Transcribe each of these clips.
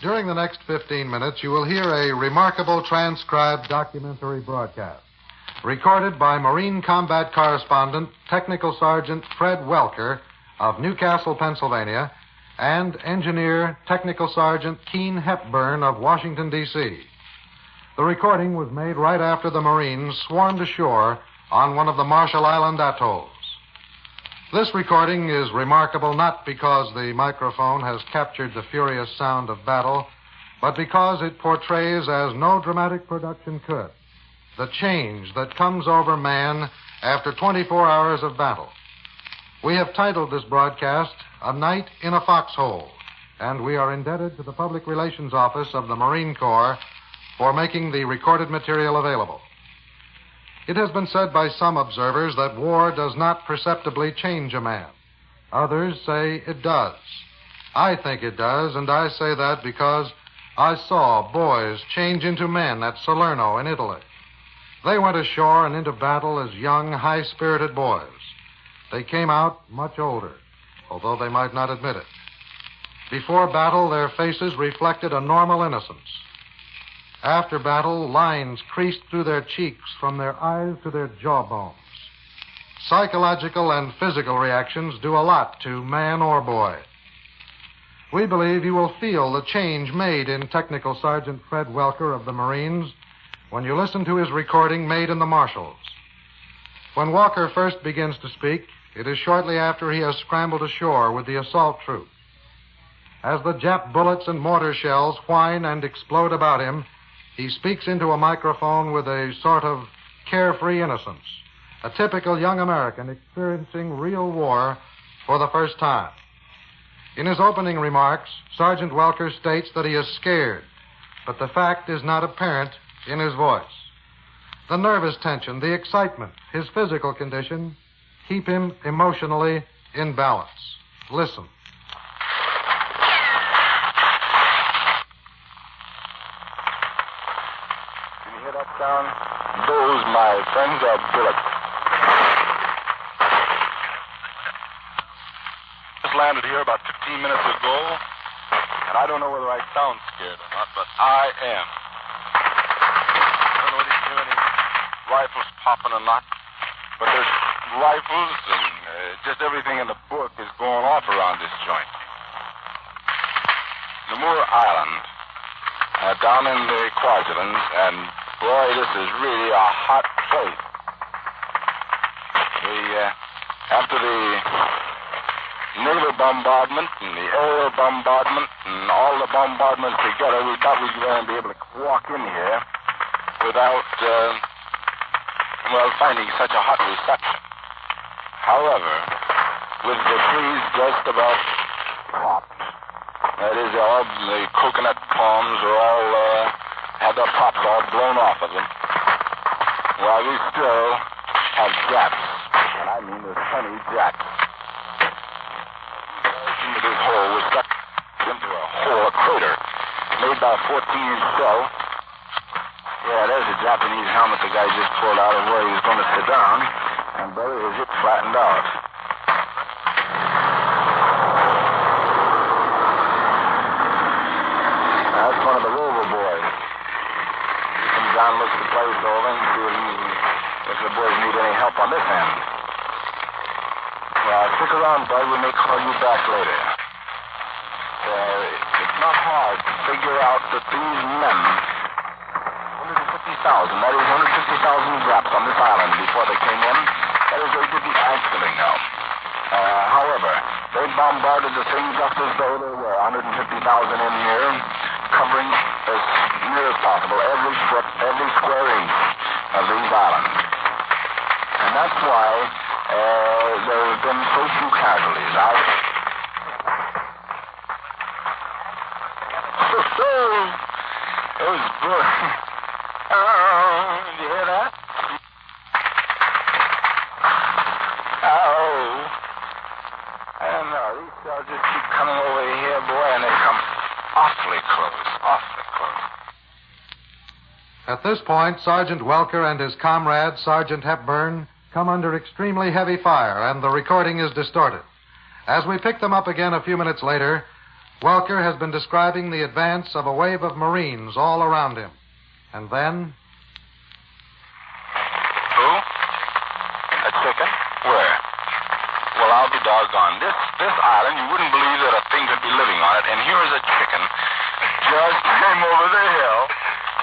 During the next 15 minutes, you will hear a remarkable transcribed documentary broadcast recorded by Marine Combat Correspondent Technical Sergeant Fred Welker of Newcastle, Pennsylvania, and Engineer Technical Sergeant Keen Hepburn of Washington, D.C. The recording was made right after the Marines swarmed ashore on one of the Marshall Island atolls. This recording is remarkable not because the microphone has captured the furious sound of battle, but because it portrays, as no dramatic production could, the change that comes over man after 24 hours of battle. We have titled this broadcast, A Night in a Foxhole, and we are indebted to the Public Relations Office of the Marine Corps for making the recorded material available. It has been said by some observers that war does not perceptibly change a man. Others say it does. I think it does, and I say that because I saw boys change into men at Salerno in Italy. They went ashore and into battle as young, high-spirited boys. They came out much older, although they might not admit it. Before battle, their faces reflected a normal innocence. After battle, lines creased through their cheeks from their eyes to their jawbones. Psychological and physical reactions do a lot to man or boy. We believe you will feel the change made in Technical Sergeant Fred Welker of the Marines when you listen to his recording made in the Marshalls. When Walker first begins to speak, it is shortly after he has scrambled ashore with the assault troop. As the Jap bullets and mortar shells whine and explode about him, he speaks into a microphone with a sort of carefree innocence, a typical young American experiencing real war for the first time. In his opening remarks, Sergeant Welker states that he is scared, but the fact is not apparent in his voice. The nervous tension, the excitement, his physical condition keep him emotionally in balance. Listen. Down. Those, my friends, are bullets. Just landed here about 15 minutes ago, and I don't know whether I sound scared or not, but I am. I don't know whether you can hear any rifles popping or not, but there's rifles and just everything in the book is going off around this joint. Namur Island, down in the Kwajaleins, and boy, this is really a hot place. After the naval bombardment and the aerial bombardment and all the bombardments together, we thought we were going to be able to walk in here without, finding such a hot reception. However, with the trees just about popped, that is, all the coconut palms are all had their tops all blown off of them, while we still have Japs. And I mean there's plenty of Japs. Into this hole was stuck into a hole, a crater, made by a 14-inch shell. Yeah, there's a Japanese helmet the guy just pulled out of where he was going to sit down, and brother, his hip flattened out. That's one of the rover boys. John looks the place over and see if the boys need any help on this end. Well, stick around, bud. We may call you back later. It's not hard to figure out that these men, 150,000, that is 150,000 Japs on this island before they came in, that is, they didn't actually know. However, they bombarded the thing just as though there were 150,000 in here, covering as near as possible every foot, every square inch of these islands. And that's why there have been so few casualties. It was good. Did you hear that? And these shells just keep coming over here, boy, and they come awfully close, awfully close. At this point, Sergeant Welker and his comrade, Sergeant Hepburn, come under extremely heavy fire, and the recording is distorted. As we pick them up again a few minutes later, Welker has been describing the advance of a wave of Marines all around him. And then... Who? A chicken? Where? Well, I'll be doggone. This island, you wouldn't believe that a thing could be living on it, and here is a chicken just came over the hill,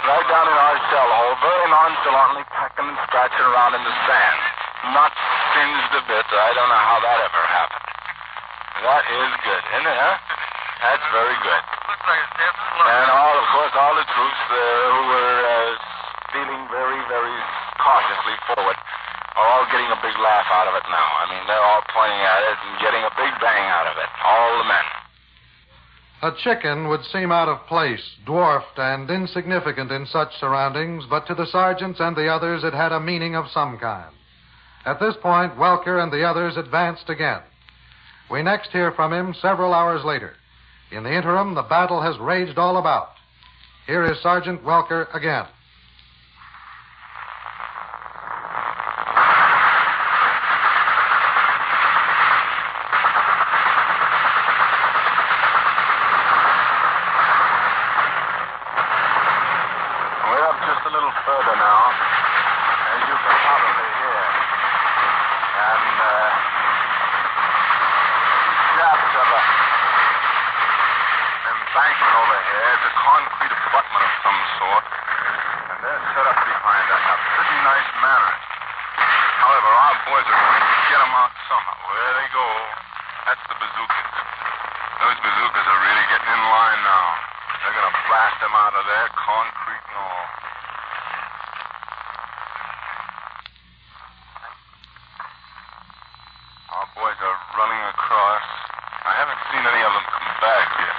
right down in our shell hole, very nonchalantly pecking and scratching around in the sand. Not singed a bit. I don't know how that ever happened. That is good, isn't it, huh? That's very good. Looks like a stiff slug. And of course, all the troops who were stealing very, very cautiously forward are all getting a big laugh out of it now. I mean, they're all pointing at it and getting a big bang out of it. All the men. A chicken would seem out of place, dwarfed and insignificant in such surroundings, but to the sergeants and the others it had a meaning of some kind. At this point, Welker and the others advanced again. We next hear from him several hours later. In the interim, the battle has raged all about. Here is Sergeant Welker again. We're up just a little further now, as you can probably hear. And shaft of a embankment over here. It's a concrete abutment of some sort. And they're set up behind that in a pretty nice manner. However, our boys are going to get them out somehow. There they go. That's the bazookas. Those bazookas are really getting in line now. They're going to blast them out of there, concrete and all. Our boys are running across. I haven't seen any of them come back yet.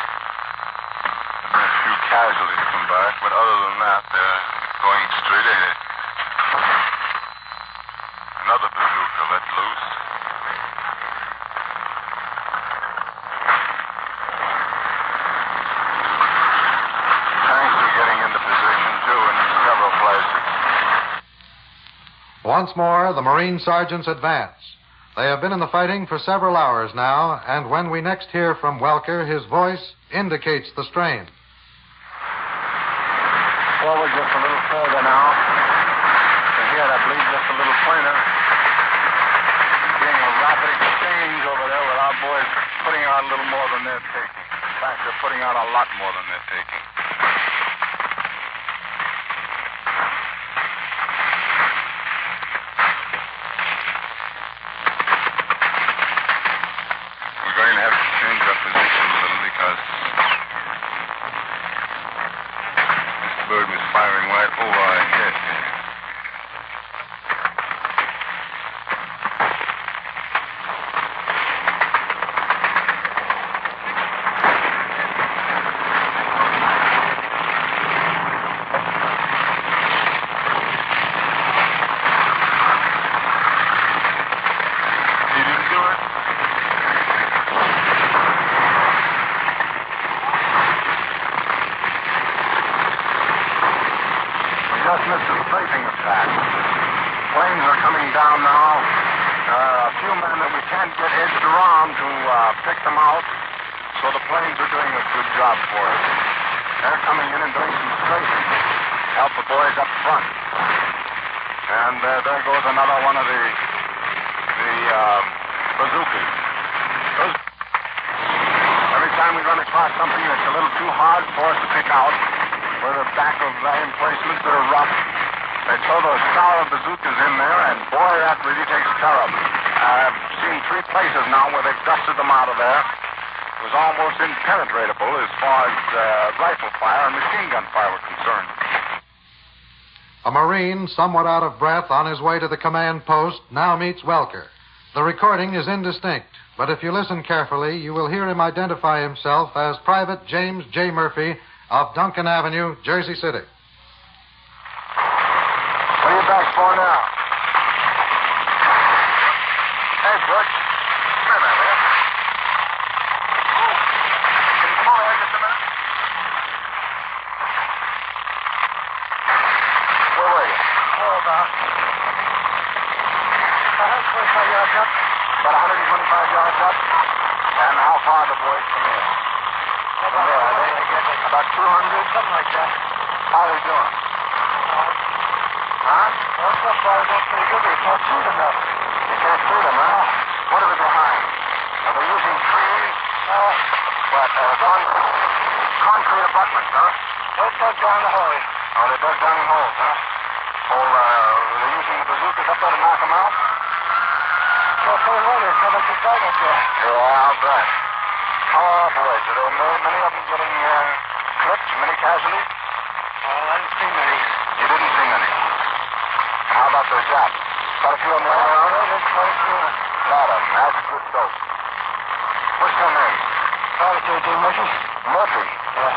There've been a few casualties come back, but other than that, they're going straight ahead. Another bazooka let loose. Tanks are getting into position, too, in several places. Once more, the Marine sergeants advance. They have been in the fighting for several hours now, and when we next hear from Welker, his voice indicates the strain. Forward just a little further now. And here, I believe, just a little plainer. Being a rapid exchange over there with our boys putting out a little more than they're taking. In fact, they're putting out a lot more than they're taking. We're going to have to change our position a little because this bird was firing right over our head. He didn't do it. We just missed a strafing attack. Planes are coming down now. A few men that we can't get edged around to pick them out. So the planes are doing a good job for us. They're coming in and doing some strafing. Help the boys up front. And there goes another one of the bazookas. Every time we run across something that's a little too hard for us to pick out, where the back of emplacements that are rough, they throw those sour bazookas in there, and boy, that really takes care of them. I've seen 3 places now where they've dusted them out of there. It was almost impenetrable as far as rifle fire and machine gun fire were concerned. A Marine, somewhat out of breath on his way to the command post, now meets Welker. The recording is indistinct, but if you listen carefully, you will hear him identify himself as Private James J. Murphy of Duncan Avenue, Jersey City. What are you back for now? Hey, Butch. Come here, man, will you? Can you come over here just a minute? Where were you? Oh, about 125 yards up. About 125 yards up. And how far the boys from here? About 200? Something like that. How are they doing? Huh? Well, so far, they're pretty good. They can't shoot enough. You can't see them, huh? What are they behind? Are they using trees? Concrete abutments, huh? They dug down the hole. Oh, they dug down in holes, huh? They're using the bazookas up there to knock them out? So far, later, so much excitement there. Yeah, I'll bet. How are our boys? Are there many of them getting clipped? Many casualties? I didn't see many. You didn't see many. How about those Japs? Got a few of them laying around? There's quite a few. Lot of them. That's good dope. What's your name? Private J.J. Murphy. Murphy. Yeah.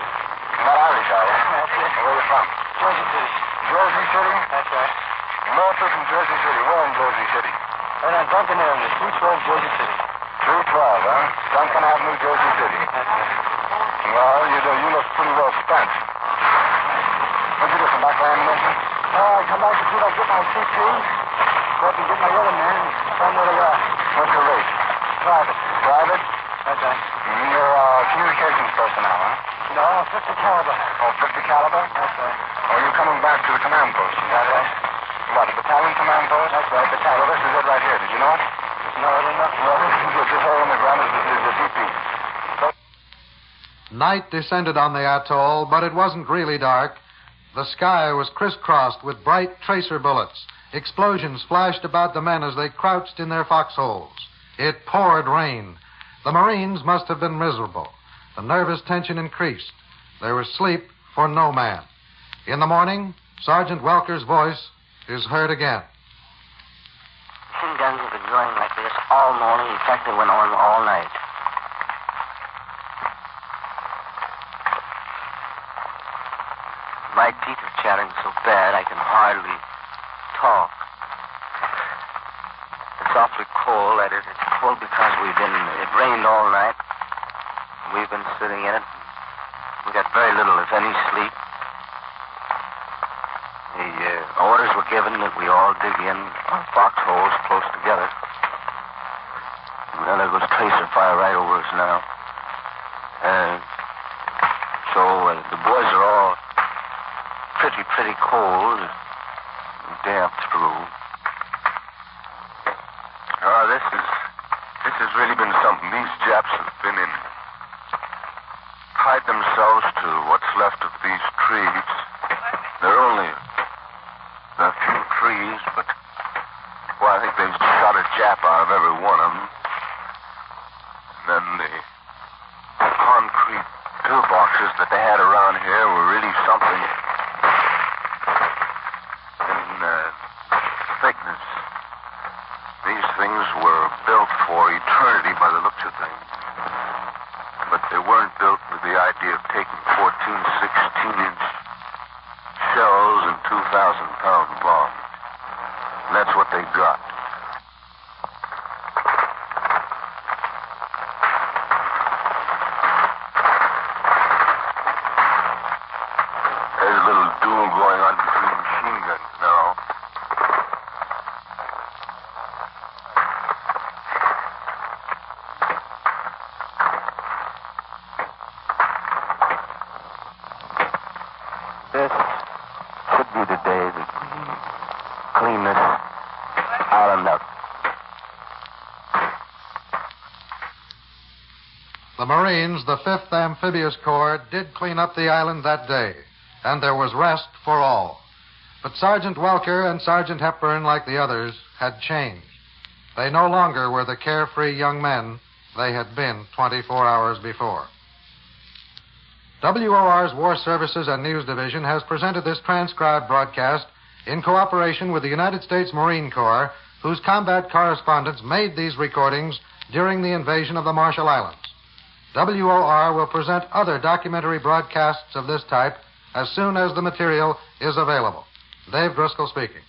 You're not Irish, are you? That's it. Where are you from? Jersey City. Jersey City? That's right. Murphy from Jersey City. Where in Jersey City? Right on Duncan Avenue, 312 Jersey City. 312, huh? Duncan Avenue, Jersey City. That's right. Well, you look pretty well spent. What'd you do, come back for ammunition? I come back to see if I get my CP. Go up and get my other man and find where they are. What's your rate? Private. Private? That's right. You're communications personnel, huh? No, 50 caliber. Oh, 50 caliber? That's right. Oh, you're coming back to the command post, is that right? What, the battalion command post? That's right, battalion. Well, this is it right here. Did you know it? No, I didn't know. Well, this hole in the ground is the DP. Night descended on the atoll, but it wasn't really dark. The sky was crisscrossed with bright tracer bullets. Explosions flashed about the men as they crouched in their foxholes. It poured rain. The Marines must have been miserable. The nervous tension increased. There was sleep for no man. In the morning, Sergeant Welker's voice is heard again. Machine guns have been going like this all morning. In fact, they went on all night. My teeth are chattering so bad I can hardly talk. It's awfully cold. It's cold because it rained all night. We've been sitting in it. We got very little, if any, sleep. The orders were given that we all dig in on foxholes close together. Well, there goes tracer fire right over us now. So the boys are all pretty cold, damp through. This has really been something. These Japs have been tied themselves to what's left of these trees. They're only a few trees, but, well, I think they've shot a Jap out of every one of them. And then the concrete pillboxes that they had around here were really something. Thickness. These things were built for eternity by the looks of things. But they weren't built with the idea of taking 14, 16-inch shells and 2,000-pound bombs. And that's what they got. There's a little duel going on between machine guns now. This should be the day that we clean this island up. The Marines, the 5th Amphibious Corps, did clean up the island that day, and there was rest for all. But Sergeant Welker and Sergeant Hepburn, like the others, had changed. They no longer were the carefree young men they had been 24 hours before. WOR's War Services and News Division has presented this transcribed broadcast in cooperation with the United States Marine Corps, whose combat correspondents made these recordings during the invasion of the Marshall Islands. WOR will present other documentary broadcasts of this type as soon as the material is available. Dave Driscoll speaking.